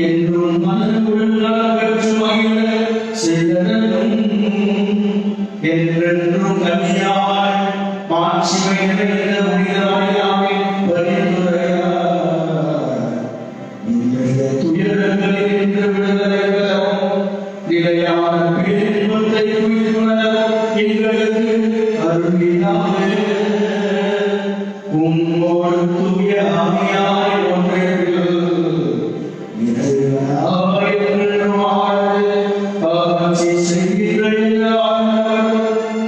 என்றும் என்றென்றும் கன்னியாய் மாட்சிமை நிறைந்த உயிராயாவே பரிந்துரையாய் இன்றைய துயரங்களில் இன்று விடுதலை பெறவும் நிலையான பேரின்பத்தை உயிர்வுணரவும் எங்களுக்கு அருளினாலே உம்மோடு தூய ஆவியாய் ஒன்றிற்கு இறைவனாய் என்று வாழ்ந்து ஆட்சி செய்கின்ற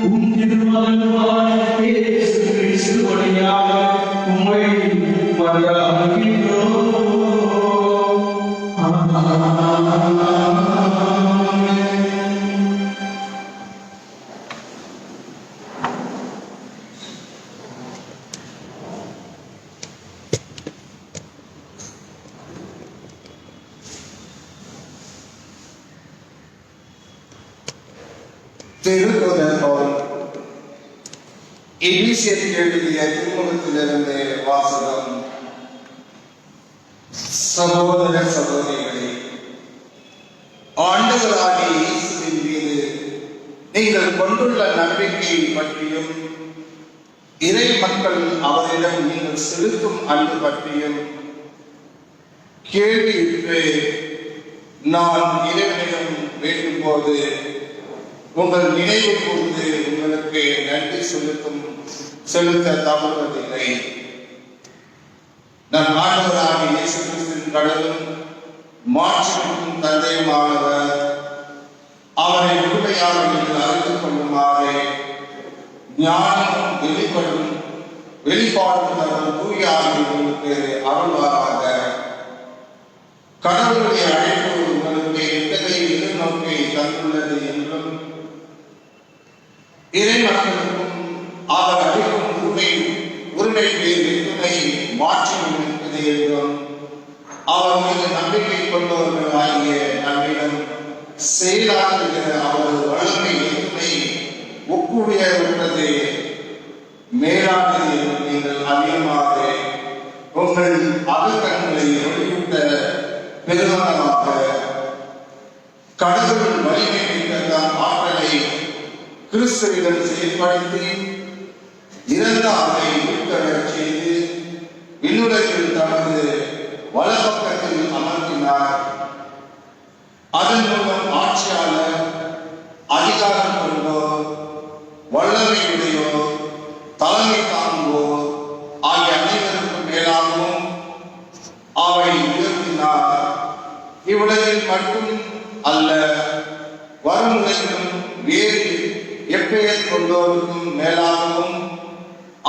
உம் திருமகனாய் இயேசு கிறிஸ்து வழியாக உம்மை மன்றாடுகின்றோம். திருக்குறள் பவுல் எபிசியருக்கு எழுதிய திருமுகத்திலிருந்து வாசகம். சகோதர சகோதரிகளே, ஆண்டவராகிய இயேசுவின் மீது நீங்கள் கொண்டுள்ள நம்பிக்கை பற்றியும் இறை மக்கள் அவரிடம் நீங்கள் செலுத்தும் அன்பு பற்றியும் கேள்வியுற்று நான் இறைவனிடம் வேண்டும் போது உங்கள் நினைவு கூர்ந்து உங்களுக்கு நன்றி செலுத்த தவறுவதில்லை. நம் ஆண்டவராகிய இயேசு கிறிஸ்துவின் கடலும் மாட்சிக்கும் தந்தையுமானவர் அவரை முழுமையாக நீங்கள் அறிந்து கொள்ளுமாறு ஞானமும் வெளிப்பாடும் தரும் தூய ஆவிகளுக்கு அருள்வாராக. கடவுளுடைய அழைப்பு உங்களுக்கு எத்தகைய எதிர்நோக்கை தந்துள்ளது என்றும் இறை மக்களுக்கும் அவர் அளிக்கும் உரிமைக்கு வெற்றுமை மாற்றம் இருக்கிறது என்றும் அவர் மீது நம்பிக்கை கொண்டவர்கள் ஆகிய நம்மிடம் செயலாற்றுகிற அவரது வல்லமை எதுமை ஒப்புடைய உள்ளது மேலானது என்று நீங்கள் அதிகமாக உங்கள் அகக்கண்களை ஒளியூட்ட பெருமானமாக கடவுள் வலிமை மிக்க தம் ஆற்றலை கிறிஸ்துவிடம் செயல்படுத்தி இறந்த அவரை உயிர்த்தெழச் செய்து விண்ணுலகில் தமது வலப்பக்கத்தில் அமர்த்தினார். அதன் மூலம் ஆட்சியாளர் அதிகாரம் கொண்டோ வல்லமையுடையோ தலைமை தாங்குவோ ஆகிய அனைவருக்கும் மேலாகவும் அவை உயர்த்தினார். இவ்வுலகில் மட்டும் அல்ல, வரும் உலகிலும் வேறு எப்பெயர் கொண்டோருக்கும் மேலாகவும்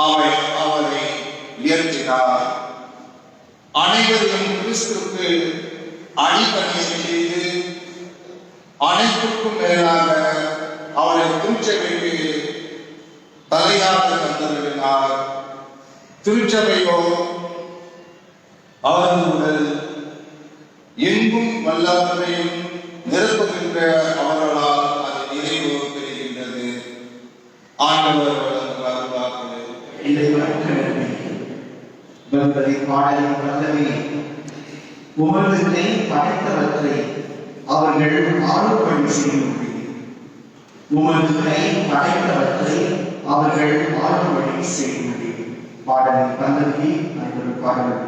அவரை உயர்த்தினார். அனைவரையும் கிறிஸ்துவுக்கு அடிபணிய செய்து அனைத்துக்கும் மேலாக அவரை திருச்சபைக்கு தலையாக தந்தருளினார். திருச்சபையோ அவரது உடல் எங்கும் வல்லவரையும் நிரப்புகின்ற அவர்களால் அது நிறைவு பெறுகின்றது. ஆண்டவர் பாடலின் வல்லமை உமது கை படைத்தவற்றை அவர்கள் ஆளுபடி செய்ய முடியும். உமது கை படைத்தவற்றை அவர்கள் ஆளுபடி செய்ய முடியும். பாடலின் பல்லவி ஐந்து பாடல்கள்.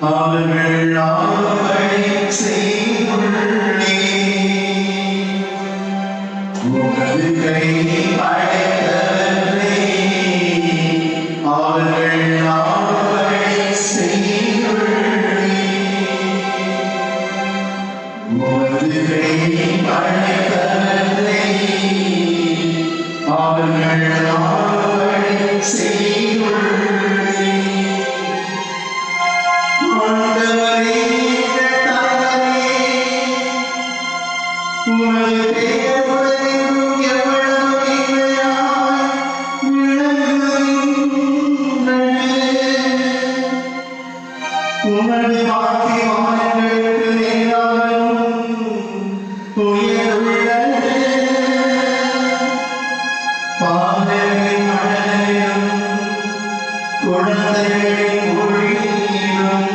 அவர்கள் ஆளுபடி செய்துள்ளே உமது கை படைத்தவற்றை அவர்கள் ஆளுபடி செய்துள்ளே உமது கை படைத்தவற்றை அவர்கள் ஆளுபடி செய்துள்ளே. உமது வாக்கை வானங்களுக்கு நேராகவும் உயர்வுள்ளது. பாதங்களின் மழலையும் குழந்தைகளின் மொழியிலும்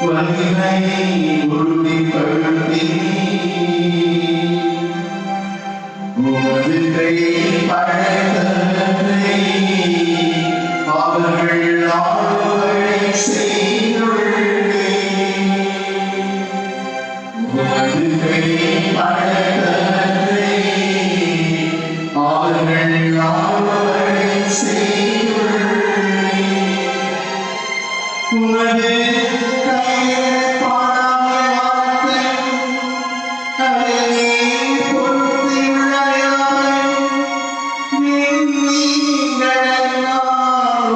வலிமையை உறுதிப்படுத்தி உமது கையை படைத்தவரை அவர்கள் ஆளுகை செய்துள்ளே. உமது கையை படைத்தவரை அவர்கள் ஆளுகை செய்துள்ளே. உமது கையில் பாடாமை வார்த்தையும் அதிலே பொருத்தியுள்ள யாவையும் நீங்களெல்லாம்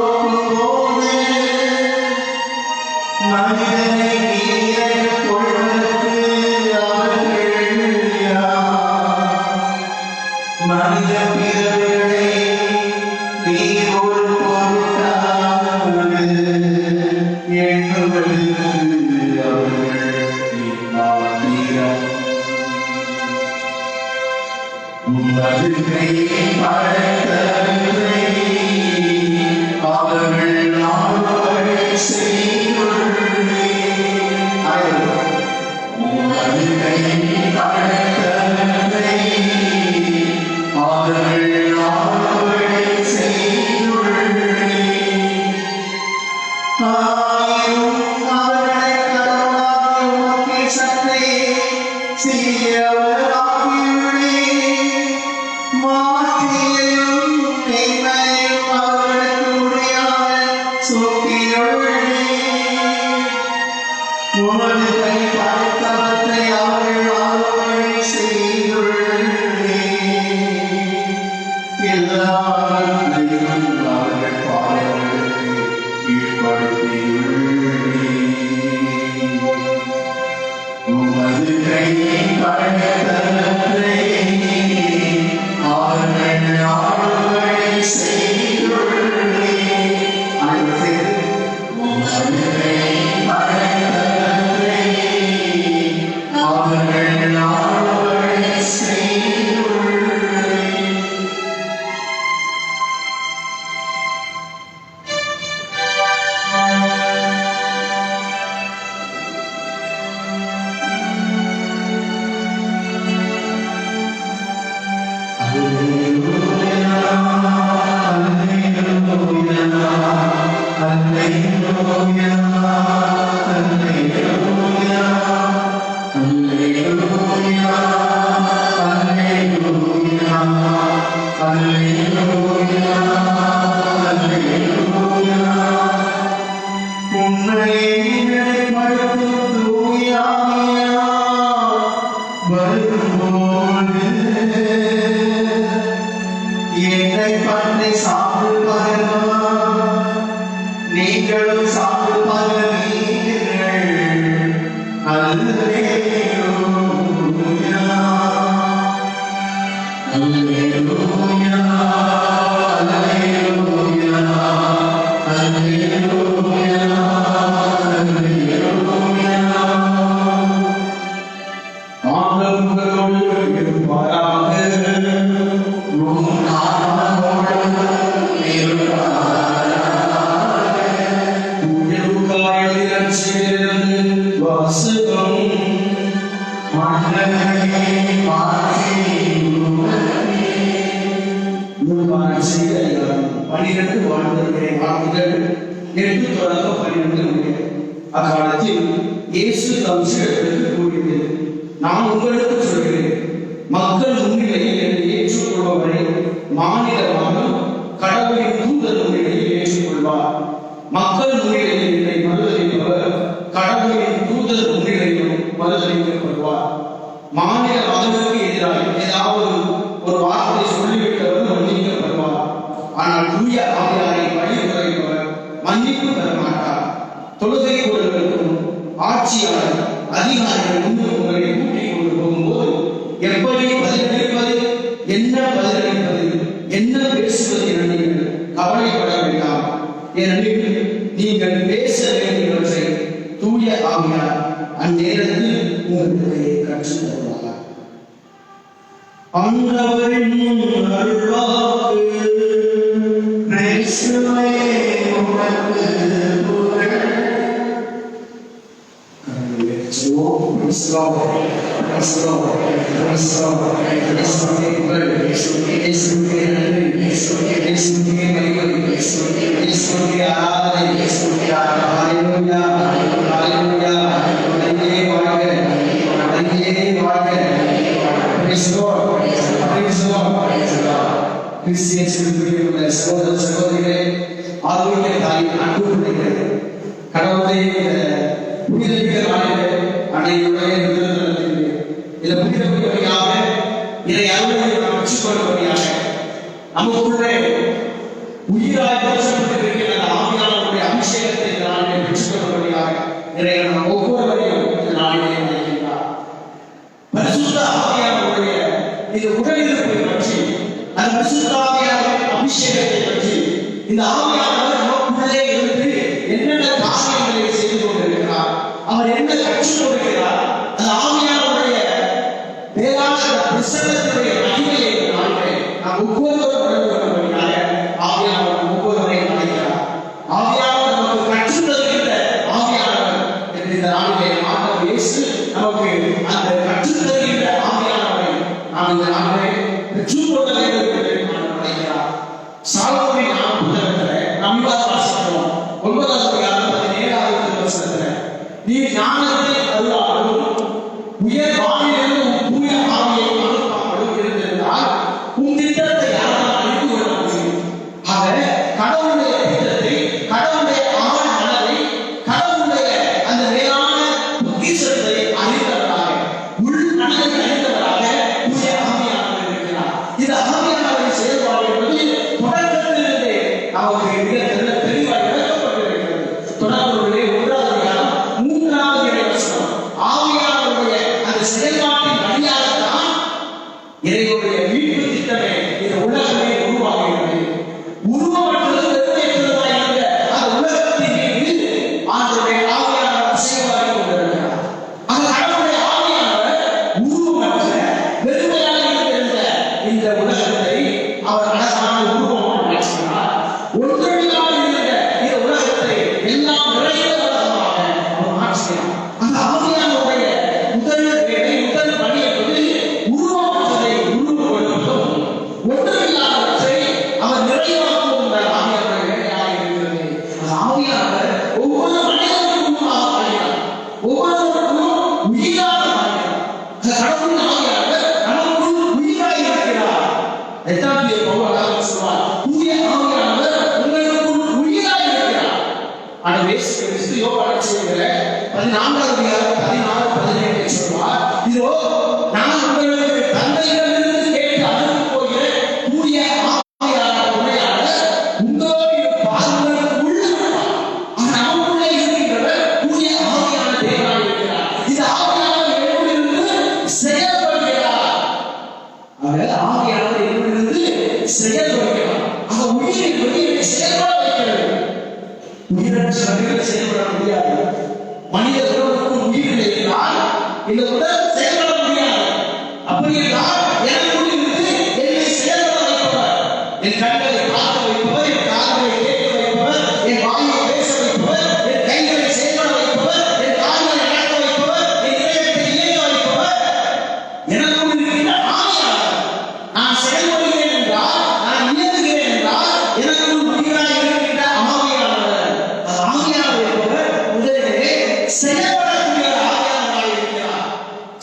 ஒப்பும்போது மனிதனை நீரைக் கொள்வதற்கு அவர்கள் யார்? மனித பிறவிகளை நீர் ஒரு பொருட்டாவது எண்ணுவதற்கு அவர்கள் இம்மாத்திரம். உமது கையை படைத்தவரை அவர்கள் ஆளுகை செய்துள்ளே. உமது கையை படைத்தவரை அவர்கள் ஆளுகை செய்துள்ளே. ஆயினும் அவர்களை கடவுளாகிய உமக்கே சற்றே சிறியவராக்கியுள்ளே. மாற்றியையும் மேன்மையையும் அவர்களுக்கு உடையாக சூட்டியுள்ளே. உமது கை படைத்தவற்றை அவர்கள் ஆளுகை செய்துள்ளே. எல்லாவற்றையும் அவர்கள் பாதங்களுக்கு கீழ்ப்படுத்தியுள்ளே. உமது கையை படைத்தவற்றை அவர்கள் ஆளுகை செய்துள்ளே. உமது கையை படைத்தவற்றை அவர்கள் ஆளுகை செய்துள்ளே. என்னை பற்றி சாப்பிடு பகர்வா நீங்களும் சாப்பிடு பகர்வீர்கள். அல்லேலூயா அல்லேலூயா அல்லேலூயா அல்லேலூயா அல்லேலூயா. ஆண்டவரோடு இருப்பாராக. உம் ஆன்மாவோடும் இருப்பாராக. தூய நற்செய்தியிலிருந்து வாசகம். ஆண்டவரே மாற்றி உம்மால் செய்த 12 வாழ்ந்தவர்களை வாழ்ந்தீர்கள். 8 தொடங்க 12 முடிய. அக்காலத்தில் இயேசு தம் சீடர்களுக்கு கூறியது, நான் உங்களுக்கு சொல்கிறேன், மக்கள் முன்னிலையில் என்னை ஏற்றுக்கொள்பவரை மானிட மகன் கடவுளின் தூதர் முன்னிலையில் ஏற்றுக்கொள்வார். மக்கள் முன்னிலையில் என்னை மறுதலிப்பவர் கடவுளின் தூதர் முன்னிலையில் மறுதலிக்கப்படுவார். மானிட மகனுக்கு எதிராக ஏதாவது ஒரு வார்த்தை சொல்லிவிட்டவர் மன்னிக்கப்படுவார். ஆனால் தூய ஆவியாரை வழி குறைப்பவர் மன்னிப்பு பெற மாட்டார். தொழுகை கூடலுக்கும் ஆட்சியாளர் அதிகாரிகள் முன்பு உங்களை கூட்டிக் கொண்டு போகும்போது எப்படி பதிலளிப்பது, என்ன பதிலளிப்பது, என்ன பேசுவது என நீங்கள் கவலைப்பட வேண்டாம். ஏனெனில் நீங்கள் பேச வேண்டும் ஆகையால் அந்நேரத்தில் உங்களுக்கு கற்றுத் தருவார். ஆண்டவரின் அருள்வாக்கு. கிறிஸ்துவே உமக்கு புகழ். Praise God, praise God, praise God, இயேசுவே புகழ், இயேசுவே நன்றி, இயேசுவே மகிமை, இயேசுவே ஆராதனை, ஹalleluya, ஹalleluya, வணங்கியே வாழ்க, வணங்கியே வாழ்க. Praise God, praise God, கிறிஸ்தியனுடைய சகோதர சகோதரிகளே, ஆரோக்கிய தாய் அன்பு பிள்ளைகளே, கடவுளுடைய புனிதமிக்க நாளிலே அன்னையுடைய இதை புனிதமிக்கவையாக இதை அருளை நாம் பெற்றுக்கொள்ளும்படியாக நமக்குள்ளே உயிராய் போற்றப்பட்டிருக்கிற அந்த ஆவியானவருடைய அபிஷேகத்தை இந்த நாளிலே பெற்றுக்கொள்ளும்படியாக இதை நாம் ஒவ்வொருவரையும் இந்த நாளிலே அழைக்கின்றார். பரிசுத்த ஆவியானவருடைய இந்த உடலிருப்பை பற்றி, அந்த பரிசுத்த ஆவியானவரின் அபிஷேகத்தை பற்றி, இந்த ஆவியானவர் நமக்குள்ளே இருந்து என்னென்ன காரியங்களை செய்து கொண்டிருக்கிறார், அவர் என்ன கற்றுக் கொடுக்கிறார், அந்த ஆவியானவருடைய வேளாண் பிரசன்னத்துடைய மகிமையை நாளிலே நாம் ஒவ்வொருவரும் உணர்ந்து கொள்வதற்காக ஆவியானவர் ஒவ்வொருவரையும் அழைக்கிறார். ஆவியானவர் நமக்கு கற்றுத் தருகின்ற ஆவியானவர் என்று இந்த நாளிலே ஆண்டவர் இயேசு நமக்கு அந்த கற்றுத் தருகின்ற ஆவியானவரை நாம் இந்த நாளிலே பெற்றுக்கொள்ள வேண்டும் என்று ஆண்டவர் அழைக்கிறார். சாலமோனின் புத்தகத்தில் நாம் வாசிக்கிறோம் 9வது அதிகாரம் 17வது வசனத்தில், நீ ஞானத்தை அருளாலும் உயர் வானிலிருந்து உன் தூய ஆவியை அனுப்பாமலும் இருந்திருந்தால் உன் திட்டத்தை யாரால் அறிந்து கொள்ள முடியும்? ஆக கடவுளுடைய திட்டத்தை, கடவுளுடைய ஆழ் மனதை, கடவுளுடைய அந்த மேலான பொக்கிஷத்தை அறிந்தவராக, உள் மனதை அறிந்தவராக தூய ஆவியானவர் இருக்கிறார். இந்த ஆவியானவரின் செயல்பாடு என்பது தொடக்கத்திலிருந்தே நமக்கு மிக தெளிவாக விளக்கப்பட்டிருக்கிறது. தொடர்புடைய 1வது அதிகாரம் 3வது இறைவசனம், ஆவியானவருடைய அந்த செயல்பாட்டின் வழியாகத்தான் இறைவனுடைய மீட்பு திட்டமே இந்த உலகமே உருவாகிறது. உருவமற்றது வெறுமையற்றதாக இருந்த அந்த உலகத்தின் மீது ஆண்டவருடைய ஆவியானவர் செயல்பாடு கொண்டிருக்கிறார். அந்த கடவுளுடைய ஆவியானவர் உருவமற்ற வெறுமையாக இருந்த இந்த உலகத்தை அவர் அழகான உருவமாக மாற்றினார். ஒன்றுமில்லாமல் இருந்த இந்த உலகத்தை எல்லாம் நிறைந்த உலகமாக அவர் மாற்றினார். அந்த ஆவியானவருடைய முதல் வேலை, முதல் பணி என்பது உருவமற்றதை உருவப்படுத்தும், ஒன்றுமில்லாதவற்றை அவர் நிறைவாக்குவதும் ஆவியானவருடைய வேலையாக இருக்கிறது. அந்த ஆவியானவர் ஒவ்வொரு மனிதனுக்கும் உருவாக வாழ்கிறார், ஒவ்வொருவருக்கும் உயிராக வாழ்கிறார். அந்த கடவுளின் ஆவியானவர் நமக்குள் உயிராக இருக்கிறார். எட்டாவது பவுல் சொல்வார், தூய ஆவியானவர் உங்களுக்குள் உயிராக இருக்கிறார். ஆனால் இயேசு கிறிஸ்து யோவான் செய்தியில 14வது அதிகாரம் 16, 17 சொல்வார், இதோ நான் உங்களுக்கு தந்தையிடமிருந்து கேட்டு அனுப்பி போகிற தூய ஆவியானவர் உண்மையாளர் உங்களோடு பாதுகாப்புக்குள் இருப்பார். ஆனால் நமக்குள்ளே இருக்கின்றவர் தூய ஆவியான தேவனாக இருக்கிறார். இந்த ஆவியானவர் எங்கிருந்து செயல்படுகிறார்? அவர் ஆவியானவர் எங்கிருந்து செயல்படுகிறார்? அவர் உயிரை செயல்பட வைக்கிறது. உயிரற்ற வகையில் செயல்பட முடியாது. மனித உடலுக்கும் உயிர் இருந்தால் இந்த உடல் செயல்பட முடியாது. அப்படி என்றால் எனக்குள் இருந்து என்னை செயல்பட வைப்பவர், என் கண்களை பார்க்க வைப்பவர், என் காதுகளை கேட்க வைப்பவர், என் வாயை பேச வைப்பவர், என் கைகளை செயல்பட வைப்பவர், என் கால்களை நடக்க வைப்பவர், என் இதயத்தை இயங்க வைப்பவர் எனக்குள் இருக்கின்ற ஆவியானவர். நான் செயல்படுகிறேன் என்றால், நான் இயங்குகிறேன் என்றால் எனக்குள் உயிராக இருக்கின்ற ஆவியானவர். அந்த ஆவியானவர் என்பவர் முதலிலே செயல்படக்கூடிய ஆவியானவராக இருக்கிறார்.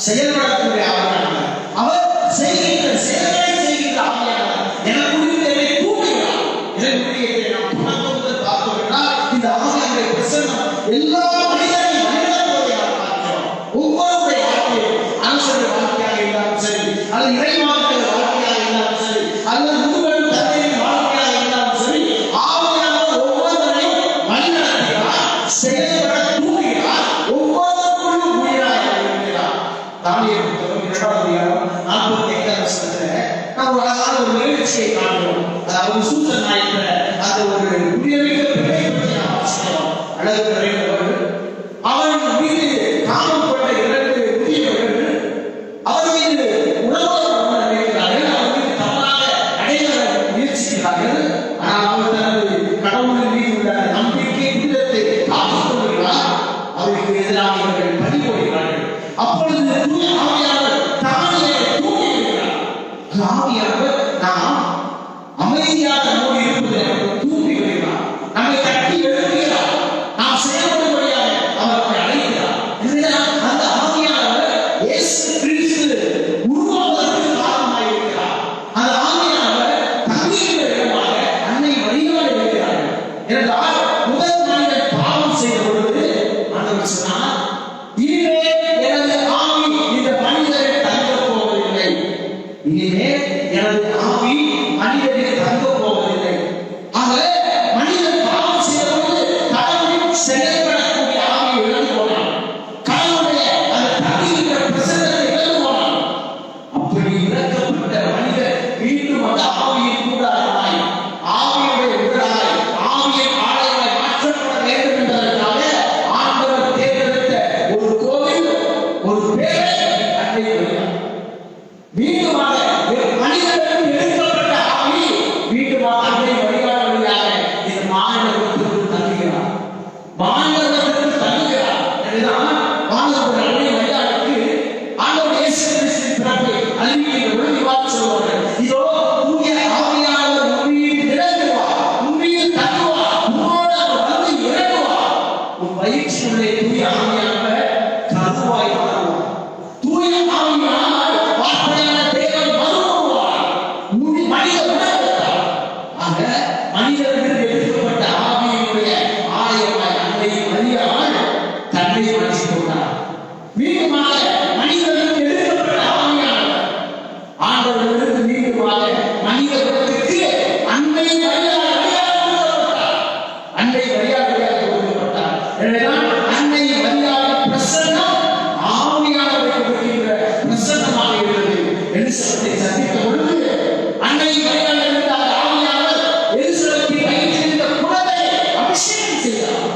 செயல்படக்கூடிய ஆவியானவர், அவர் செய்கின்ற செயல்களை செய்கின்ற ஆவியானவர் எனக்குள் என்னை தூண்டுகிறார். இதற்குரிய நாம் தொடர்ந்து முதல் பார்த்தோம் என்றால் இந்த ஆவியானவருடைய பிரசன்னம் எல்லா மனிதனையும் மனிதர்களோடு நாம் பார்க்கிறோம். ஒவ்வொருடைய வாழ்க்கையும் அரசுடைய வாழ்க்கையாக இருந்தாலும் சரி, அல்லது இறைவாக்கிய வாழ்க்கையாக இருந்தாலும் சரி, அல்லது முருகன் தந்தையின் வாழ்க்கையாக இருந்தாலும் சரி, ஆவியானவர் ஒவ்வொருவரையும் வழிநடத்துகிறார், செயல்பட தூண்டுகிறார், ஒவ்வொருவருக்குள்ளும் உயிராக இருக்கிறார். தானியேல் புத்தகம் 2வது அதிகாரம் 45வது வசனத்துல நாம் ஒரு அழகான ஒரு நிகழ்ச்சியை காண்கிறோம். அதாவது சூசன்னா என்ற அந்த ஒரு உயிரிழந்த பெண்ணை பற்றி நாம் வாசிக்கிறோம். அழகு நிறைந்தவர், அவன் மீது இதுதான் வானவர் அன்னை மரியாளுக்கு ஆண்டவர் இயேசு கிறிஸ்துவின் பிறப்பை அறிவிக்கின்ற பொழுது இவ்வாறு சொல்வார்கள். இதோ தூய ஆவியானவர் உன்மீது இறங்குவார், உன்மீது தங்குவார், உன்னோடு அவர் வந்து இறங்குவார். உன் வயிற்றினுள்ளே தூய ஆவியானவர் கருவாய் மாறுவார். தூய ஆவியானவர் வார்த்தையான தேவன் மறுவார். மனித உணர்வுத்தார். ஆக மனிதர்களுக்கு எடுக்கப்பட்ட ஆவியினுடைய ஆலயமாய் அன்னை மரியாள் தன்னை மாற்றிக் கொண்டார். மீண்டுமாக மனிதர்களுக்கு எடுக்கப்பட்ட ஆவியானவர் ஆண்டவர்களுக்கு மீண்டுமாக மனித குலத்திற்கு அன்னை மரியாள் வழியாக கொடுக்கப்பட்டார். அன்னை மரியாள் வழியாக கொடுக்கப்பட்டார். எனவேதான் அன்னை மரியாளின் பிரசன்னம் ஆவியானவரை கொடுக்கின்ற பிரசன்னமாக இருந்தது. எலிசபெத்தை சந்தித்த பொழுது அன்னை மரியாள் இருந்த அந்த ஆவியானவர் எலிசபெத்தின் வயிற்றிலிருந்த குழந்தை அபிஷேகம் செய்தார்.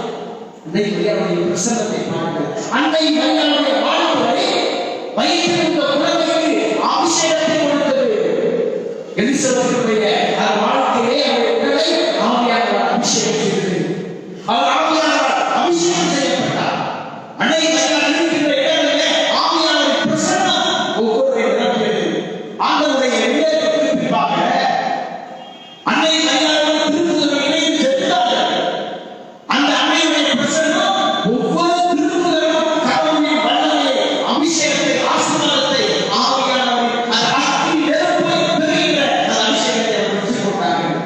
அன்னை மரியாளுடைய பிரசன்னத்தை பாருங்கள். அன்னை மரியாளுடைய வாழ்வுரை வயிற்றிலிருந்த குழந்தைக்கு அபிஷேகத்தை கொடுத்தது. எலிசபெத்துடைய அந்த வாழ்க்கையை அவருடைய உடலை ஆவியானவர் அபிஷேகம் செய்தது. அவர் ஆவியானவர் அபிஷேகம் செய்யப்பட்டார். அன்னை மரியாள் இருக்கின்ற இடங்களிலே ஆவியானவரின் பிரசன்னம் ஒவ்வொருவரை நிரப்பியது. ஆண்டவருடைய விவேகத்திற்கு பின்பாக அன்னை மரியாளோடு திருப்புதல்கள் இணைந்து செலுத்தார்கள். அந்த அன்னையுடைய பிரசன்னம் ஒவ்வொரு திருப்புதலும் கடவுளின் வல்லமையை, அபிஷேகத்தை, ஆசீர்வாதத்தை, ஆவியானவரின் அந்த அக்கினி நெருப்பை பெறுகின்ற அந்த அபிஷேகத்தை அவர் பெற்றுக் கொண்டார்கள்.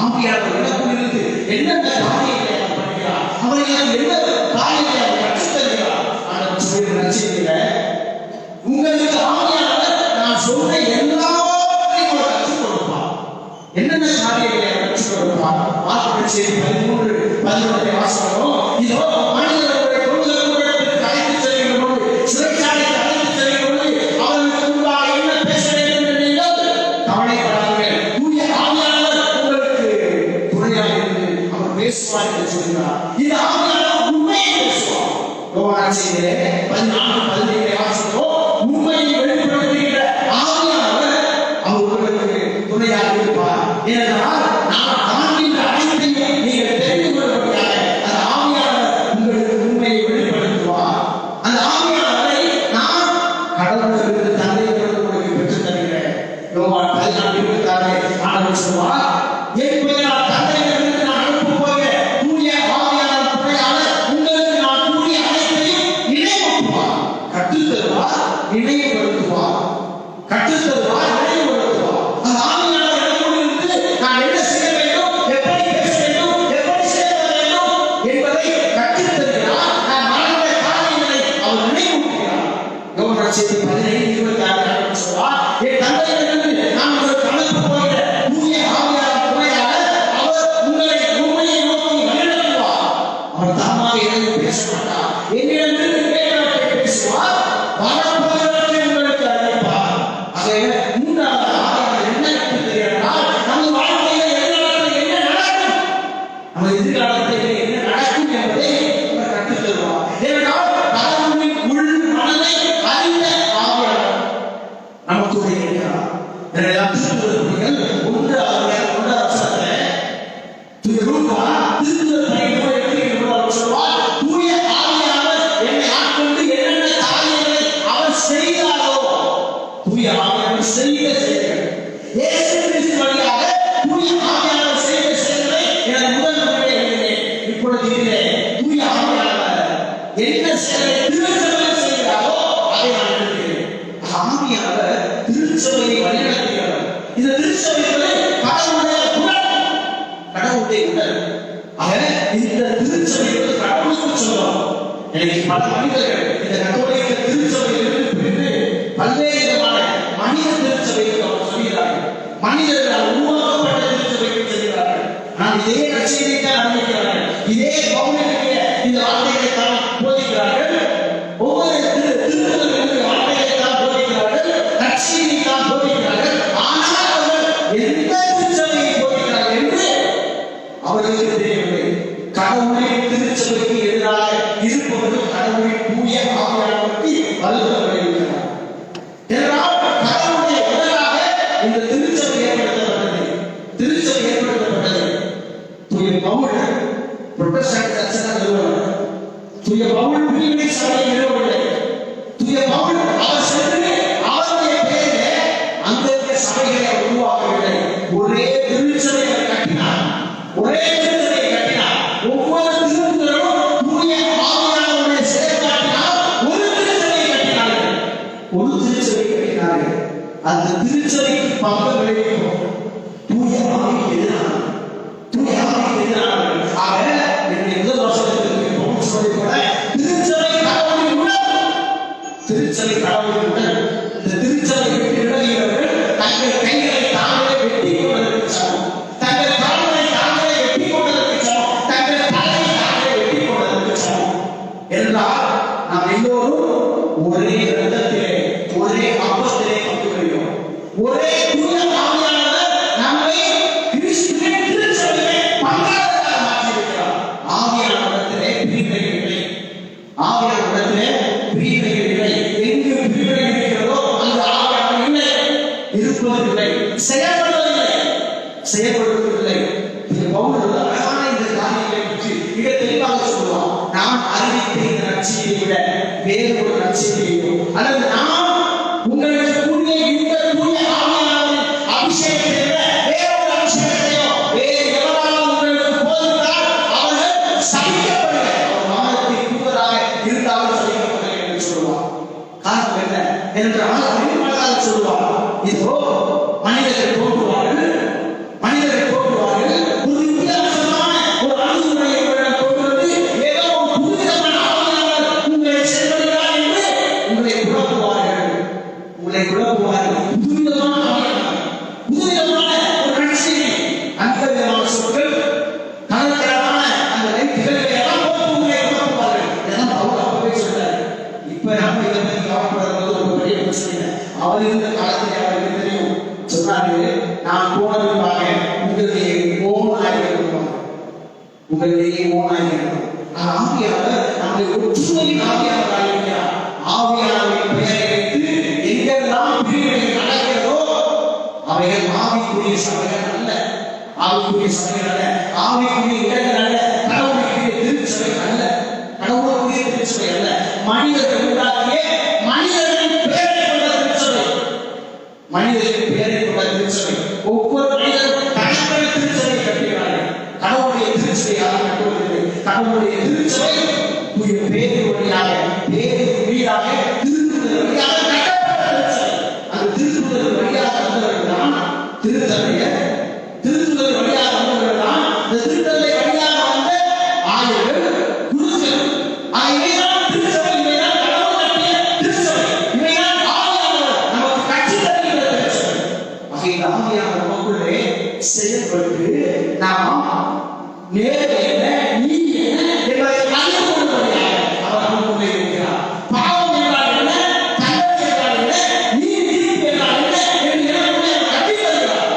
ஆவியானவர் இடத்திலிருந்து என்னென்ன காரியங்களை அவர் பண்ணுகிறார், அவர்களுக்கு என்ன காரியத்தை அவர் கற்றுத் தருகிறார். ஆண்டவர் சொல்கிற நற்செய்தியிலே உங்களுக்கு ஆவியானவர் நான் சொன்ன எல்லாவற்றையும் அவர் கற்றுக் கொடுப்பார். என்னென்ன காரியங்களை அவர் கற்றுக் கொடுப்பார்? மார்க்கு செய்தி 13:11 வாசிக்கிறோம். இதோ மனிதர்களுடைய கொள்ளுதலுக்கு அழைத்துச் செல்கிற பொழுது, சிறைச்சாலைக்கு அழைத்துச் செல்கிற பொழுது அவர்களுக்கு முன்பாக என்ன பேச வேண்டும் என்று நீங்கள் கவலைப்படாதீர்கள். தூய ஆவியானவர் உங்களுக்கு துணையாக இருந்து அவர் பேசுவார் என்று சொல்கிறார். இந்த ஆவியானவர் உண்மையை பேசுவார். யோவான் செய்தியிலே 14:15 வாசிக்கிறோம். உண்மையை வெளிப்படுத்துகின்ற ஆவியானவர் அவர் உங்களுக்கு துணையாக இருப்பார். ஏனென்றால் நாம் காண்கின்ற அனைத்தையும் நீங்கள் தெரிந்து கொள்வதற்காக அந்த ஆவியானவர் உங்களுக்கு உண்மையை வெளிப்படுத்துவார். அந்த ஆவியானவரை நான் கடவுளிலிருந்து தந்தையிலிருந்து உங்களுக்கு பெற்றுத் தருகிறேன். யோவான் 14:26 ஆண்டவர் சொல்வார், என் பெயரால் தந்தையிலிருந்து நான் அனுப்பப் போகிற தூய ஆவியானவர் துணையாளர் உங்களுக்கு நான் கூறிய அனைத்தையும் நினைவூட்டுவார், கற்றுத் தருவார், நினைவுபடுத்துவார். கற்றுத் தருவார், நினைவுபடுத்துவார். அந்த ஆவியானவர் என்னோடு இருந்து நான் என்ன செய்ய வேண்டும், எப்படி பேச வேண்டும், எப்படி செயல்பட வேண்டும் என்பதை கற்றுத் தருகிறார். நான் மறந்த காரியங்களை அவர் நினைவூட்டுகிறார். யோவான் செய்தி 15:26 சொல்வார், என் தந்தையிலிருந்து நான் உங்களுக்கு அனுப்பப் போகிற தூய ஆவியானவர் துணையாளர் அவர் உங்களை உண்மையை நோக்கி வழிநடத்துவார். அவர் தாமாக எதையும் பேச மாட்டார். என்னிடமிருந்து கேட்டவற்றை பேசுவார், வரப்போகிறவற்றை உங்களுக்கு அறிவிப்பார். ஆகவே மூன்றாவது ஆவியானவர் என்ன கற்றுத் தருகிறார்? நமது வாழ்க்கையிலே எதிர்காலத்தில் என்ன நடக்கும், நமது எதிர்காலத்தில் என்ன நடக்கும் என்பதை அவர் கற்றுத் தருவார். ஏனென்றால் கடவுளின் உள் மனதை அறிந்த ஆவியானவர் நமக்கு இருக்கிறார். எனவே திருத்துதல்கள் 1 அவசரத்தை லூக்கா திருத்துதல் பணிகளை எழுதியிருக்கிறார். சொல்வார், தூய ஆவியானவர் என்னை ஆட்கொண்டு என்னென்ன காரியங்களை அவர் செய்தாரோ, தூய ஆவியானவர் செய்த செயல்கள், இயேசு கிறிஸ்து வழியாக தூய ஆவியானவர் செய்த செயல்களை எனது முதல் நூலிலே எழுதினேன். இப்பொழுது இதிலே தூய ஆவியானவர் என்ன செயலை திருச்சபையில் செய்கிறாரோ அதை நான் எழுதுகிறேன். ஆவியானவர் திருச்சபையை வழிநடத்துகிறவர். இந்த திருச்சபைகளை கடவுளுடைய உடல், கடவுளுடைய உடல். ஆக இந்த திருச்சபைக்கு கடவுளுக்கு சொல்றோம். எனக்கு பல மனிதர்கள் இந்த கத்தோலிக்க திருச்சபையிலிருந்து பிரிந்து பல்வேறு விதமான மனித திருச்சபைக்கு அவர் சொல்கிறார்கள். மனிதர்களால் உருவாக்கப்பட்ட திருச்சபைக்கு சொல்கிறார்கள். நான் இதே நற்செய்தியை தான் அறிவிக்கிறார்கள். இதே பவுலுடைய இந்த வார்த்தைகளை தான் போதிக்கிறார்கள். ஒவ்வொரு திருத்தலங்களுக்கு வார்த்தைகளை தான் போதிக்கிறார்கள், நற்செய்தியை தான் போதிக்கிறார்கள். ஆனால் அவர்கள் எந்த திருச்சபையை போதிக்கிறார்கள் என்று அவர்களுக்கு தெரியவில்லை. கடவுளின் திருச்சபைக்கு எதிராக இருப்பவர்கள் கடவுளின் தூய ஆவியானவருக்கு வருகிறவர்கள். என்றால் கடவுளுடைய உடலாக இந்த திருச்சபை ஏற்படுத்தப்பட்டது. திருச்சபை ஏற்படுத்தப்பட்டது. தூய பவுல் புரொட்டஸ்டன்ட் சர்ச்சை நிறுவனர். தூய பவுல் பிரிவினை அந்த திருச்சபைக்கு பங்கு விளைவிக்கும். தூய ஆவிக்கு எதிரான ஆக என்னுடைய முதல் வருஷத்திற்கு பவுல் சொல்வதை போல திருச்சபை கடவுளின் உடல். இந்த திருச்சபை விட்டு விலகியவர்கள் தங்கள் கைகளை தாங்களே வெட்டி கொண்டதற்கு சமம், தங்கள் கால்களை தாங்களே வெட்டி கொண்டதற்கு சமம், தங்கள் தலையை தாங்களே வெட்டி கொண்டதற்கு சமம். என்றால் நாம் எல்லோரும் ஒரே இரத்தத்திலே ஒரே அப்பத்திலே பங்கு பெறுகிறோம். ஒரே தூய ஆவியானவர் நம்மை கிறிஸ்துவின் திருச்சபையிலே பங்காளராக மாற்றியிருக்கிறார். ஆவியானவரிடத்திலே பிரிவினை இல்லை. எங்கு பிரிவினை இருக்கிறதோ அங்கு ஆவியானவர் இல்லை, இருப்பதில்லை, செயல்படுவதில்லை. பவுல் அழகான இந்த காரியங்களை பற்றி மிக தெளிவாக சொல்லுவான். நாம் அறிவித்த இந்த நற்செய்தியை விட வேறு ஒரு நற்செய்தியோ அல்லது நாம் உங்களுக்கு கூடிய இந்த தூய ஆவியானவரின் அபிஷேகத்தை விட வேறு ஒரு அபிஷேகத்தையோ வேறு எவராலும் உங்களுக்கு போதித்தால் அவர்கள் சபிக்கப்படுகிறார். அவர் வானத்தின் தூதராக இருந்தாலும் சபிக்கப்படுகிறார் என்று சொல்லுவார். காரணம் என்ன என்றால் அறிவுமலாக சொல்லுவார். இதோ மனிதர்கள் தோன்றுவார்கள், ஒரு வித்தியாசமான ஒரு அணுகுமுறையை கொண்டு வந்து ஏதோ ஒரு புதுவிதமான ஆவியானவர் உங்களை செல்வதற்காக என்று உங்களை குழப்புவார்கள். புதுவிதமான ஆவியானவர், புதுவிதமான ஒரு நற்செய்தி, அந்த விதமான சொற்கள், கலக்கலான அந்த திகழ்களை எல்லாம் போட்டு உங்களை குழப்புவார்கள். இதெல்லாம் பவுல் அப்பவே சொல்றாரு. இப்ப நம்ம இதை பற்றி கவலைப்படுறது ஒரு பெரிய பிரச்சனை. அவர் இருந்த காலத்தில் அவருக்கு தெரியும். சொன்னாரு, நான் போனதுக்காக உங்களிடையே ஓனாயிருக்கும். ஆவியானவர் நம்மை ஒற்றுமையின் ஆவியானவராக இருக்கிறார். ஆவியானவரின் பெயரை வைத்து எங்கெல்லாம் பிரிவினை நடக்கிறதோ அவைகள் ஆவிக்குரிய சபைகள் அல்ல. ஆவிக்குரிய இடங்கள் அல்ல. கடவுளுக்குரிய திருச்சபை அல்ல. மனிதர்கள் உண்டாக்கிய மனிதர்களின் பெயரை கொண்ட திருச்சபை. ஒவ்வொரு மனிதரும் தனிப்பட்ட திருச்சபை கட்டுகிறார்கள். கடவுளுடைய திருச்சபை யாரும் கட்டுவதில்லை. கடவுளுடைய திருச்சபை பேரு வழியாக, பேரு வீடாக, திருத்துதல் வழியாக கட்டப்பட்ட திருச்சபை. அந்த திருத்துதல் வழியாக வந்தவர்கள் தான் திருத்துதல் வழியாக வந்தவர்கள் தான் இந்த திருத்தலை வழியாக வந்த ஆயர்கள், குருக்கள். இவைதான் திருச்சபை, இவைதான் கடவுள் கட்டிய திருச்சபை, இவைதான் ஆவியானவர் நமக்கு கட்சி தருகிற திருச்சபை. இந்த ஆவியானவர் நமக்குள்ளே செயல்பட்டு நாம் நேர் என்ன, நீ என்ன என்பதை அறிந்து கொள்வதற்காக அவர் நமக்குள்ளே இருக்கிறார். பாவம் என்றால் என்ன, தண்டனை என்றால் என்ன, நீதி தீர்ப்பு என்றால் என்ன என்று நமக்குள்ளே கற்றுத் தருகிறார்.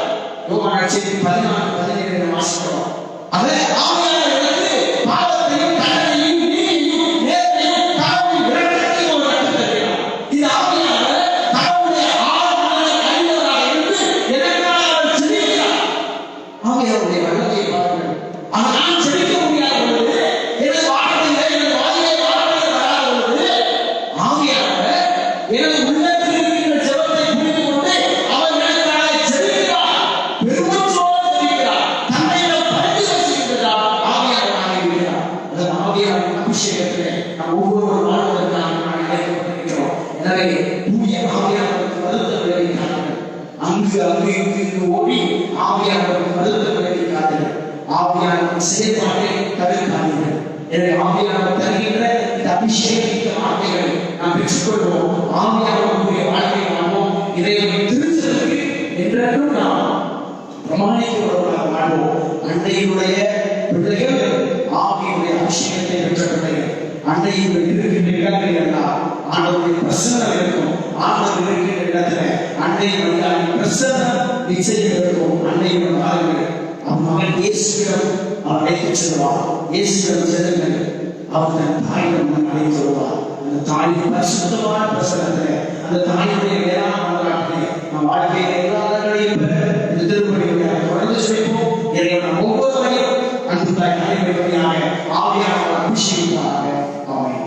யோவான் நற்செய்தி 14:17 வாசிக்கிறோம். அது ஆவியானவர் எனக்கு பாவத்தையும் தண்டனையும் நீதியையும் நேர்மையும் தாழ்மையும் இரக்கத்தையும் அவர் கற்றுத் தருகிறார். இது ஆவியானவர் கடவுளுடைய ஆழ்மனதை அறிந்தவராக இருந்து எனக்காக அவர் செபிக்கிறார். ஆவியானவருடைய வல்லமையை பாருங்கள். நான் செபிக்க முடியாத பொழுது, எனது வார்த்தையிலே எனது வாயிலே வார்த்தைகள் வராத பொழுது ஆவியானவர் எனது உள்ளத்தில் இருக்கின்ற ஜெபத்தை புரிந்து கொண்டு அவர் எனக்காக செபிக்கிறார். பெருமூச்சோடு செபிக்கிறார். தன்னையிடம் பரிந்து பேசுகின்றார். ஆவியானவராக இருக்கிறார். அந்த ஆவியானவரின் அபிஷேகத்திலே நாம் ஒவ்வொரு வாழ்வதற்காக நாம் அழைக்கப்பட்டிருக்கிறோம். எனவே தூய ஆவியானவருக்கு வருத்தம் விளைவிக்காதீர்கள். அங்கு இங்கு ஓடி ஆவியானவருக்கு வருத்தம் விளைவிக்காதீர்கள். ஆவியானவர் செயல்பாட்டை தவிர்க்காதீர்கள். எனவே ஆவியானவர் தருகின்ற இந்த அபிஷேகித்த வார்த்தைகளை நாம் பெற்றுக்கொள்வோம். ஆவியானவருடைய வாழ்க்கை வாழ்வோம். இதை திருச்சபைக்கு என்றென்றும் நாம் பிரமாணிக்கிறவர்களாக வாழ்வோம். அன்னையுடைய பிள்ளைகள் ஆவியுடைய அபிஷேகத்தை பெற்ற பிள்ளைகள். அன்னையுடைய இருக்கின்ற இடங்கள் எல்லாம் ஆண்டவருடைய பிரசன்னம் இருக்கும். ஆண்டவர் இருக்கின்ற இடத்துல அன்னையுடைய பிரசன்னம் நிச்சயம் இருக்கும். அன்னையுடன் வாருங்கள். அவன் மகன் இயேசுவிடம் அவர் அழைத்துச் செல்வார். இயேசுவிடம் செல்லுங்கள். அவர் தன் தாயிடம் அழைத்து வருவார். அந்த தாயின் பரிசுத்தமான பிரசனத்திலே, அந்த தாயினுடைய வேளாண் மன்றாட்டிலே நம் வாழ்க்கையை எல்லா இடங்களையும் பெற இந்த திருப்பணிகளை தொடர்ந்து செய்வோம். இறைவன் ஒவ்வொருவரையும் அன்புதாய் நடைபெறுவதாக ஆவியானவர் அபிஷேகிப்பாராக. ஆமென்.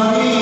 He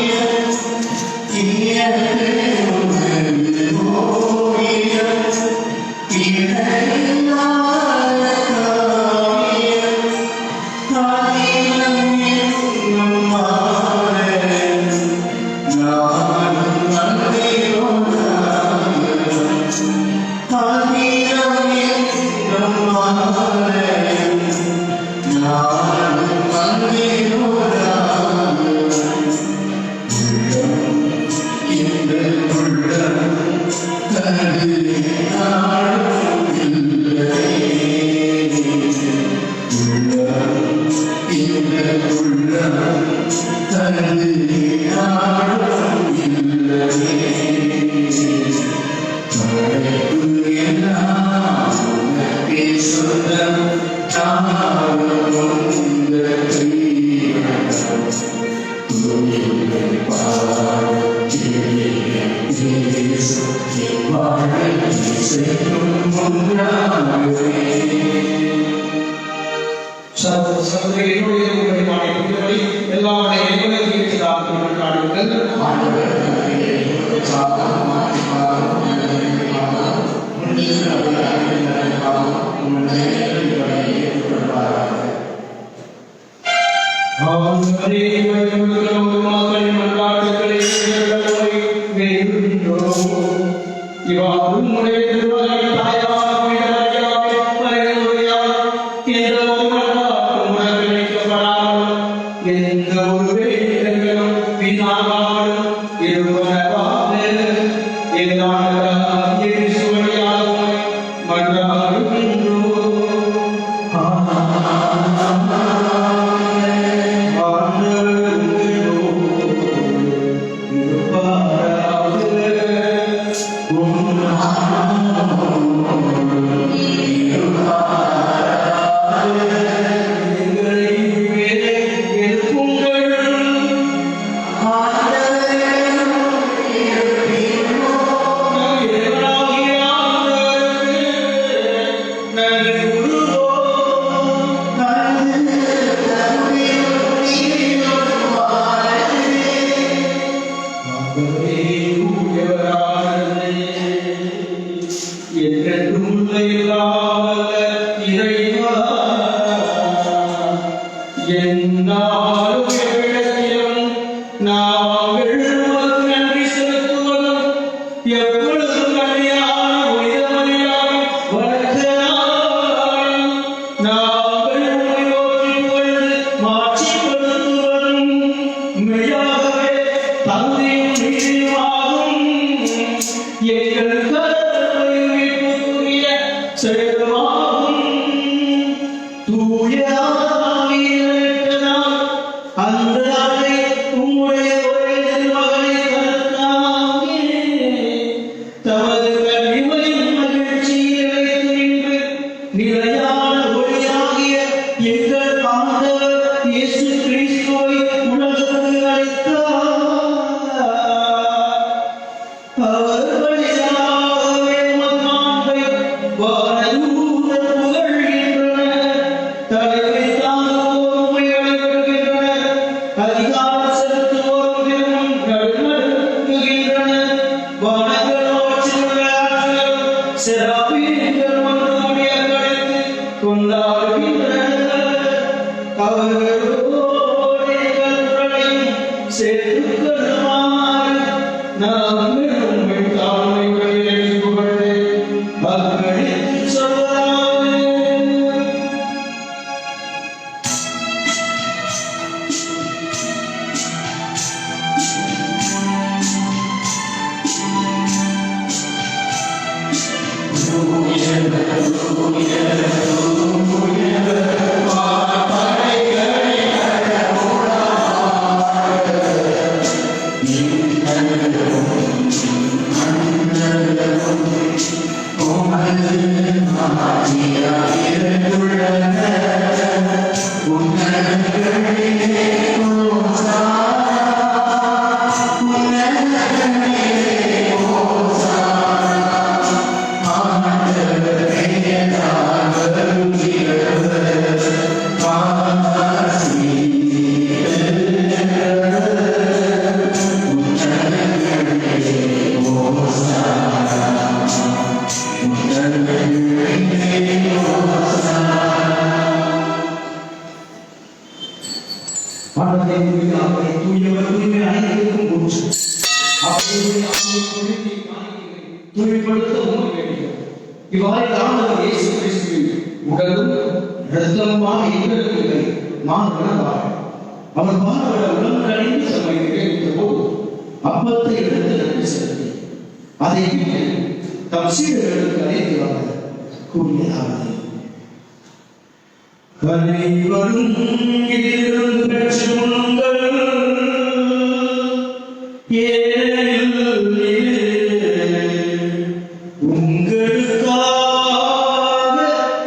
உங்களுக்காக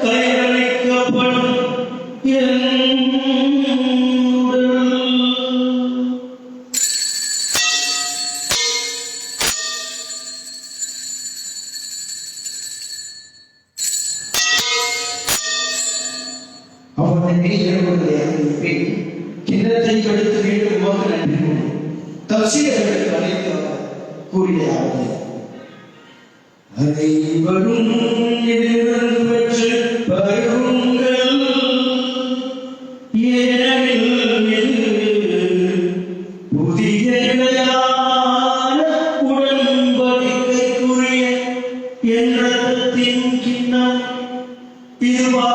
கையளிக்கப்படும் அவனை ஏற்படுவதை பெண் கிண்ணத்தை கொடுத்து மீண்டும் போது நன்றி தப்சீர்களுக்கு அழைத்து கூறியதாவது அனைவரும் பெற்று பருங்கள் புதிய உடன்படிக்கைக்குரிய என் ரத்தத்தின் கிண்ணம் இதுவா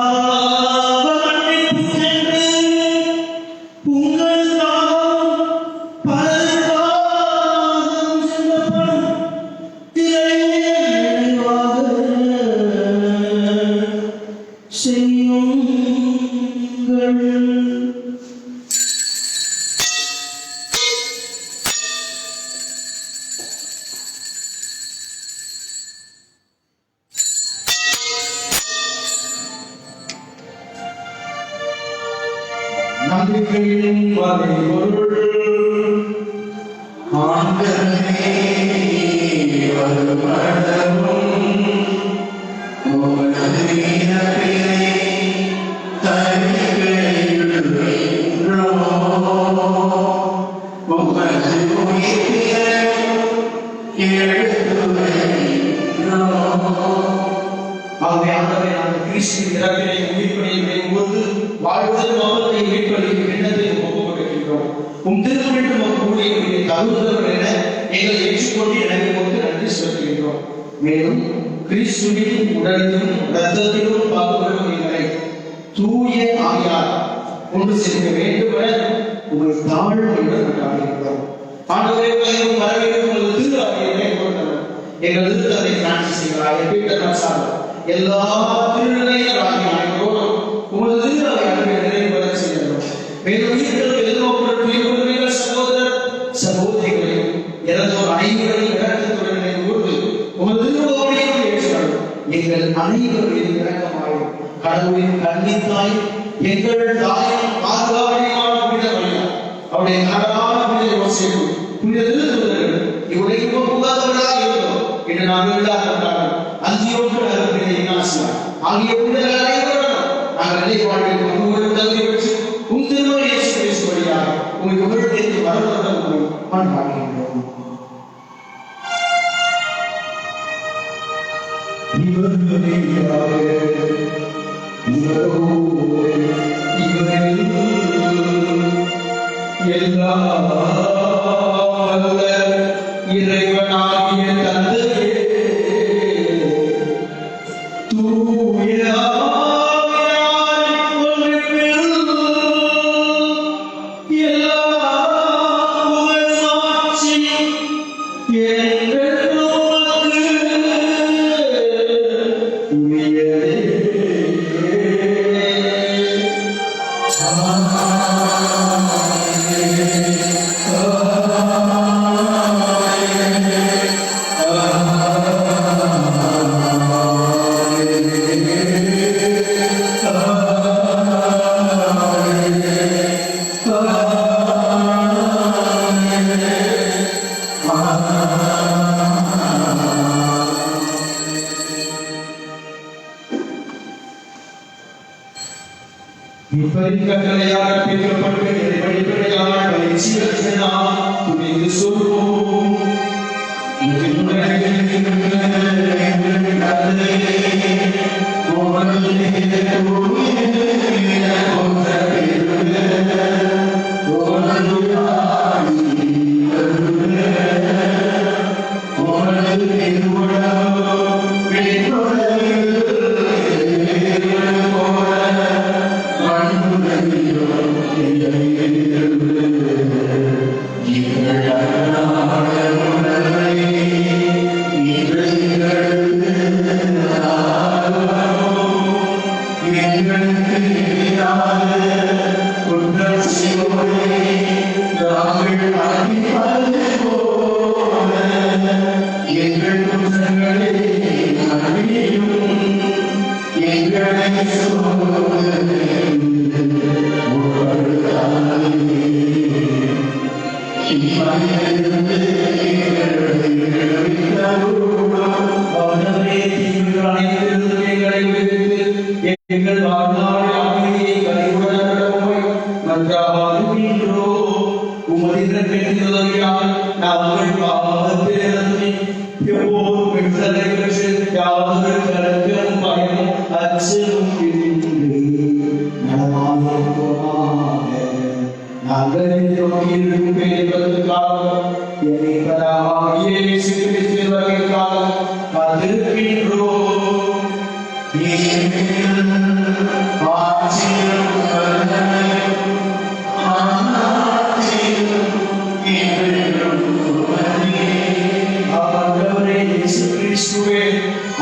நம்பிக்கையின் வரைபொருள் ஆண்டவரே வருமளவும் உமது இனப்பினை தரிக்கிறோம் உமது உயிர்ப்பினை எடுத்துரைக்கிறோம். ஆகவே ஆண்டவரே நாங்கள் கிறிஸ்துவின் இறப்பினை உயிர்ப்பினை போது வாழ்வதன் மாபத்தை மீட்பளிக்கும் எண்ணத்தை ஒப்புக் கொடுக்கின்றோம். திருமணம் நமக்கு ஊழியர்களை தகுந்தவர் என எங்களை ஏற்றுக்கொண்டு எனக்கு கொண்டு நன்றி செலுத்துகின்றோம். மேலும் கிறிஸ்துவின் உடலிலும் இரத்தத்திலும் பங்குபெறும் எங்களை தூய ஆவியார் கொண்டு செல்ல வேண்டும் என உங்கள் தாழ்மையுடன் கொண்டாடுகின்றோம். ஆண்டவரே வரவேற்கும் உங்கள் திரு ஆவியை கொண்டவர் எங்கள் திருத்தந்தை பிரான்சிஸ் பீட்டர் மசால் எல்லா திருநிலையராகிய அனைவரோடும் உமது திரு ஆவியை நிறைவேற செய்கிறோம். மேலும் சகோதரர் சகோதரிகளையும் இறந்தோர் அனைவரையும் இறக்கத்துடன் நினைவுகூர்ந்து உமது திருவோடையும் ஏற்றாலும் எங்கள் அனைவரையும் இறக்கமாயும் கடவுளின் கன்னித்தாய் எங்கள் தாயின் பாதுகாவலியான புனித வழியார் அவருடைய நகரான புனித யோசேப்பு புனித திருத்தூதர்கள் இவ்வுலகிற்கு புகாதவர்களாக இருந்தோம் என்று நாங்கள் கொண்டாடும் அந்தியோக்கு நகர் புனித இன்னாசியா ஆகிய புனிதர்கள் அனைவரும் நாங்கள் நிலை வாழ்வில் பங்குகளும் தகுதி பெற்று உம் திருமண இயேசு கிறிஸ்துவடியாக உங்கள் புகழ்ந்தேற்கு வரவர்கள் உங்களை கொண்டாடுகின்றோம். எல்லா இறைவனாகிய தந்தையே தூய கட்டளையாக பிரிக்கப்பட்டு வெளிப்படையாக பயிற்சியற்ற துணிந்து சொல்வோம். எங்களை நாங்கள் நோக்கி இருப்பேன் என்பதற்காக என்னை பராகிய இயேசு கிறிஸ்துவின் வருகைக்காக காத்திருக்கின்றோம். ஆண்டவரே இயேசு கிறிஸ்துவே,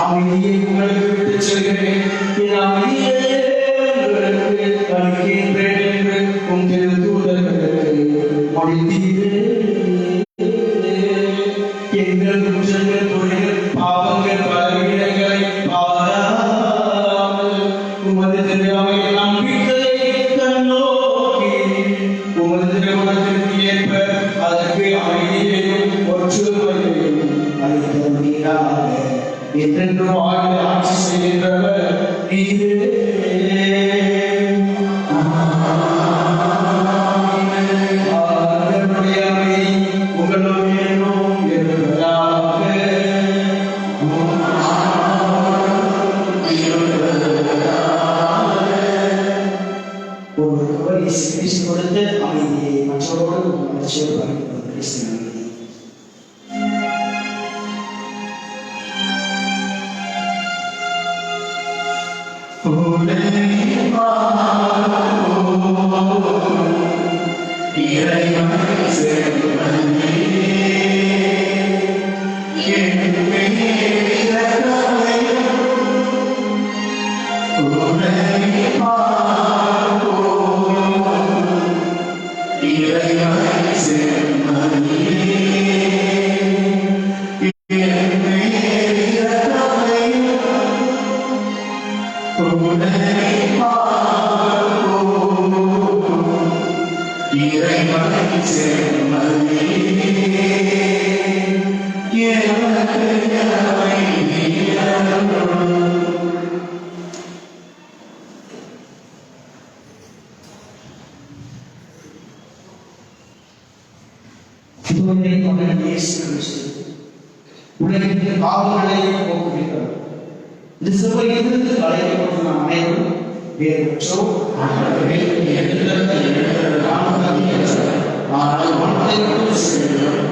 அமைதியை உங்களுக்கு விட்டுச் செல்கிறேன், என் அமைதியை உங்களுக்கு அளிக்கின்றேன் என்று உம் திருத்தூதர்களுக்கு மொழிந்தீரே. எங்கள் குற்றங்கள், குறைகள், பாவங்கள், பலவீனங்களை பாராமல் உமது திருமையை நம்பிக்கையை கண்ணோக்கி உமது திருமணத்திற்கு ஏற்ப அதற்கு அமைதியையும் ஒற்றுமையையும் அளித்தருளீராக. என்றென்றும் வாழ்ந்து ஆட்சி செய்கின்றவர் நீரே. ஆண்டவருடைய அமைதி உங்களோடு என்றும் இருப்பதாக. ஒருவர் இயேசு கிறிஸ்து கொடுத்த அமைதியை மற்றவரோடு மகிழ்ச்சியோடு பகிர்ந்து கொள்வது கிறிஸ்துவின் அமைதி. உலகின் பாவங்களை போக்குகின்றனர். இந்த சபையிலிருந்து அழைக்கப்பட்ட நாம் அனைவரும் வேறு பெற்றோர், ஆனால் மனதை விட்டு செல்கிறோம்.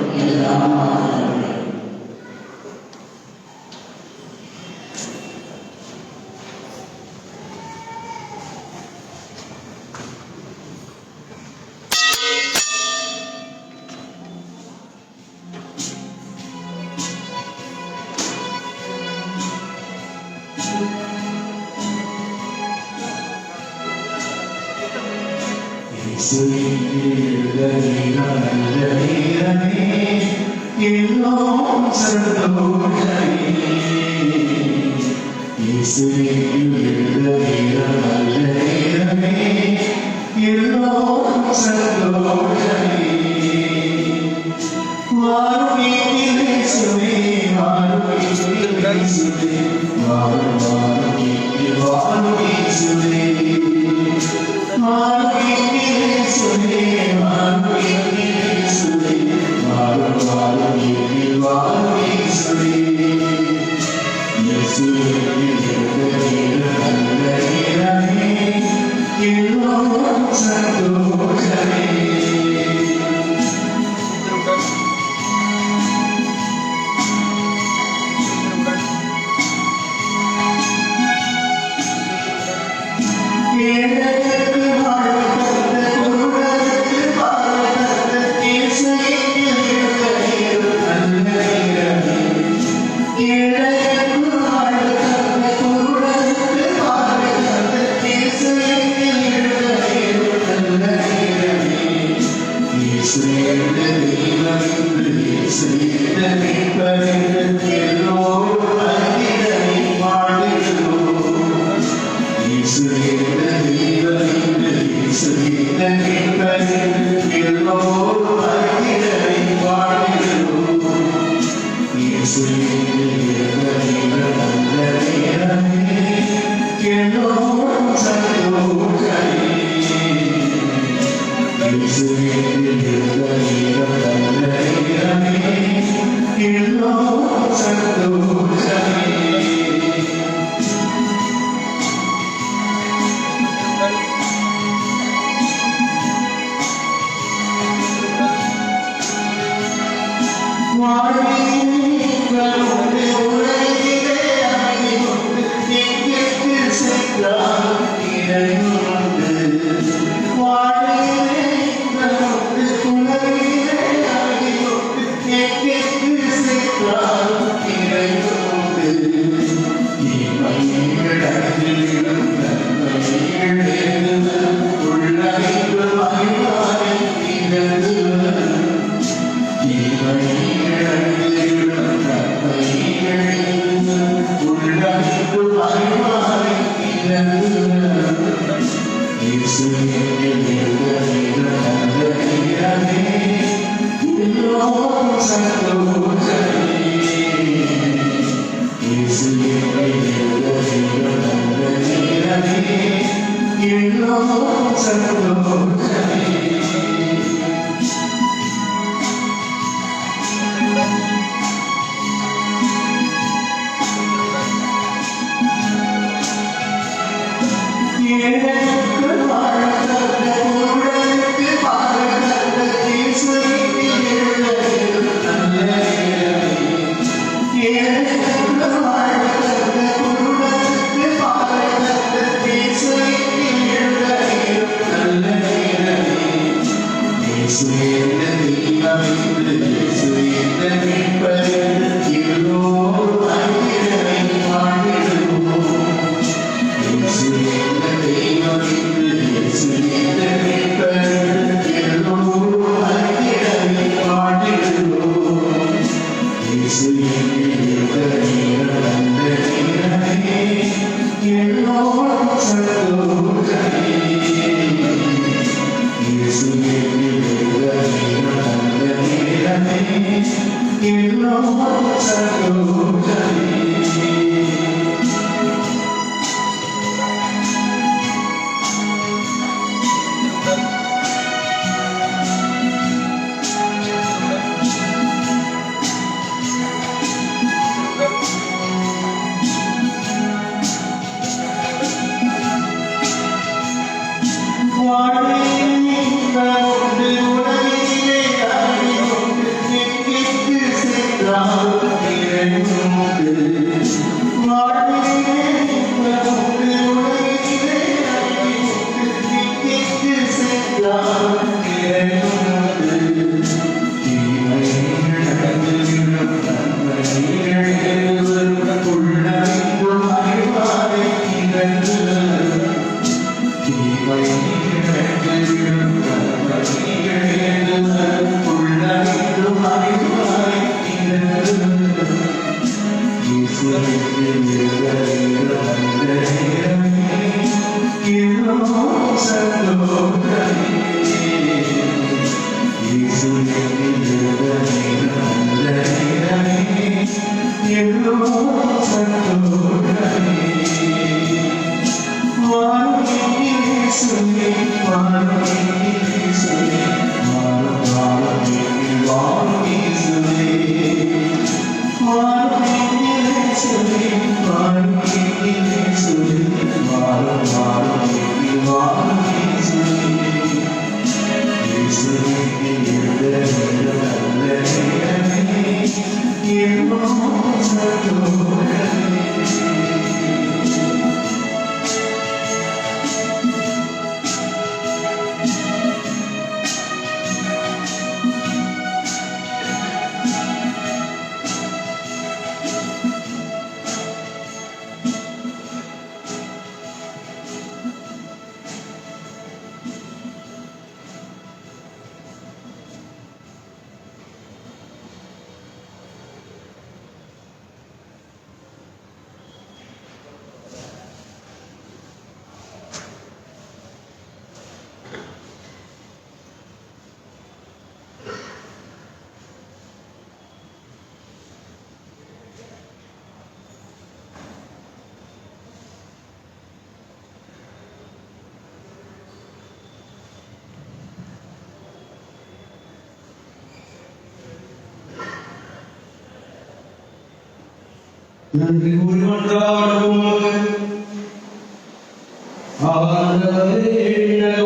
நன்றி கூறி கொண்டாடுவோம்.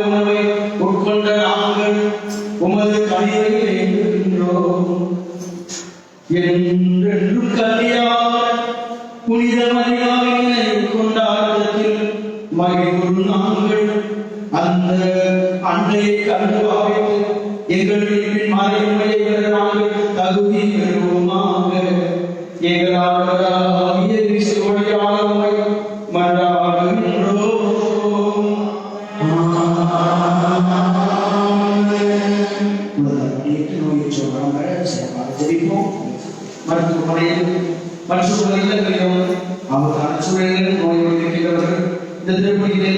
உணவை உட்கொண்ட நாங்கள் உமது கனிவை ஏற்றுகின்றோம். என்றென்றும் கன்னியார் புனித மரியாதை கொண்டாட்டத்தில் மகிழ்வுறும் நாங்கள் அந்த அன்னையை கண்டு பாவித்து எங்கள் வீட்டின் மறைமுறையை பெற நாங்கள் தகுதி பெறுவோமாக. எங்களாகிய கிறிஸ்துவோடு மன்றாடுகின்றோம். மருத்துவமனையில் மருத்துவ இல்லங்களிலும் அவர்கள் சூழலில் நோய் இருக்கிறவர்கள் இந்த திருப்பதியிலே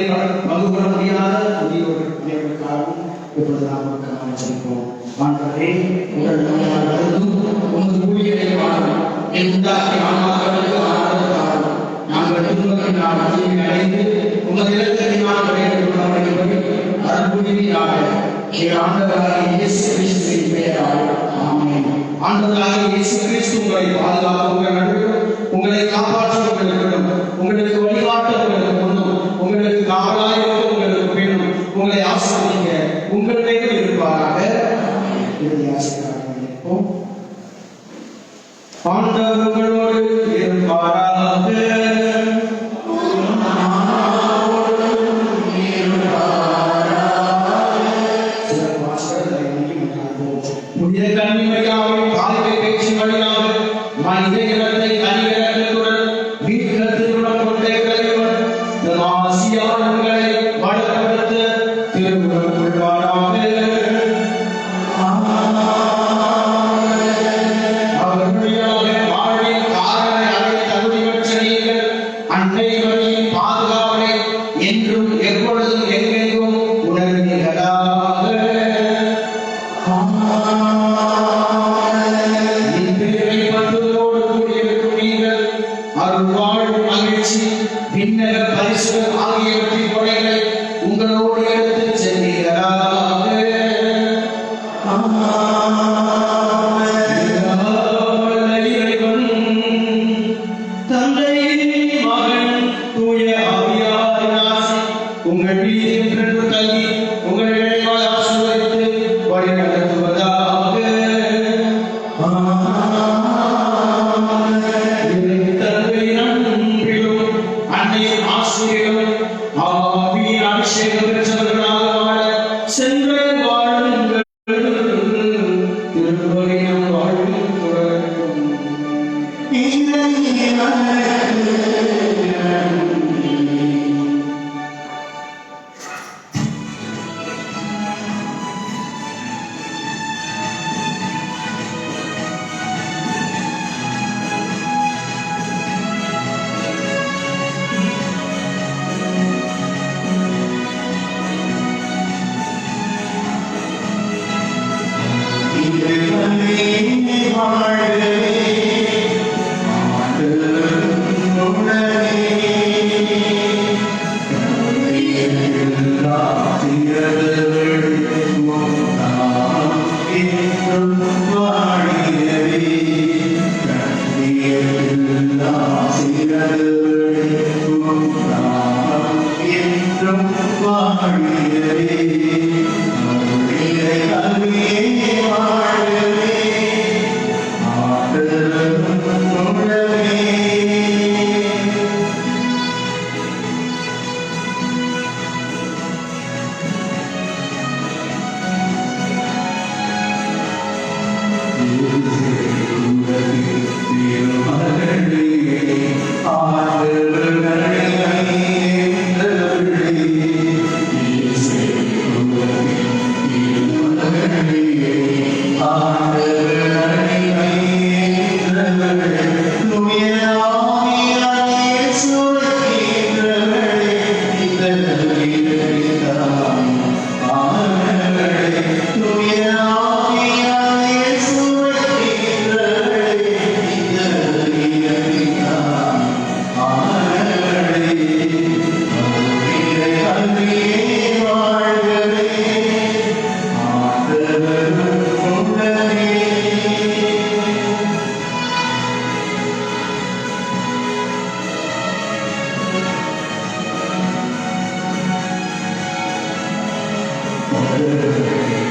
பங்கு கொள்ள முடியாத முதியோர்கள் அனைவருக்காகவும் இப்பொழுது நாம் கவனம் செலுத்துவோம். ஆண்டவரே, உங்கள் நாமம் உமது ஊழியரை வாழும் என் உண்டாக்கி ஆன்மாக்களுக்கு ஆனந்தம் நாங்கள் துன்பத்தின் நாம் தீமை அடைந்து உமது இடத்தில் நாம் விளையாடுபடி அற்புதமாக ஆண்டவராகிய இயேசு கிறிஸ்துவின் பெயரால் ஆமென். ஆண்டவராகிய இயேசு கிறிஸ்து உங்களை பாதுகாக்க உங்கள் நடுவில், உங்களை காப்பாற்ற உங்களுக்கும், உங்களுக்கு வழிகாட்ட உங்களுக்கு முன்னும், உங்களுக்கு காவலாயிருக்க உங்களுக்கு பின்னும், உங்களை ஆசீர்வதிக்க உங்கள் மீது இருப்பாராக. இறுதி ஆசீர்வாதம் இருப்போம். ஆண்டவர் உங்களோடு இருப்பாராக. புனித கன்னிமரியாவின் பாதுகை பேச்சின் வழியாக மனித இனத்தை கனிவிரக்கத்துடன் வீட்டினத்திலுடன் கொண்ட இறைவன் தம் ஆசியால் உங்களை வளப்படுத்த திருவுளம் கொள்வாராக. அவர் வழியாக வாழ்வின் காரணை அடைய தகுதிபெற்ற நீங்கள் அன்னை மரியின் பாதுகாவலை என்றும் எப்பொழுதும் எங்கெங்கும் உணர்வீர்களாக. விண்ணக பரிசு ஆகியவற்றின் கொடைகளை உங்களோடு எடுத்துச் செல்வீர்களாக. இறைவன் தந்தை மகன் தூய ஆவியாரின் ஆசி உங்கள் மீது என்றென்றும் தங்கி உங்களை நிறைவாக ஆசீர்வதித்து வழிநடத்துவதாக. ஆவியின் அபிஷேகம் பெற்றவர்களாக வாழ சென்ற வாழுங்கள். திருப்பதியும் வாழும் தொடரும். Amen.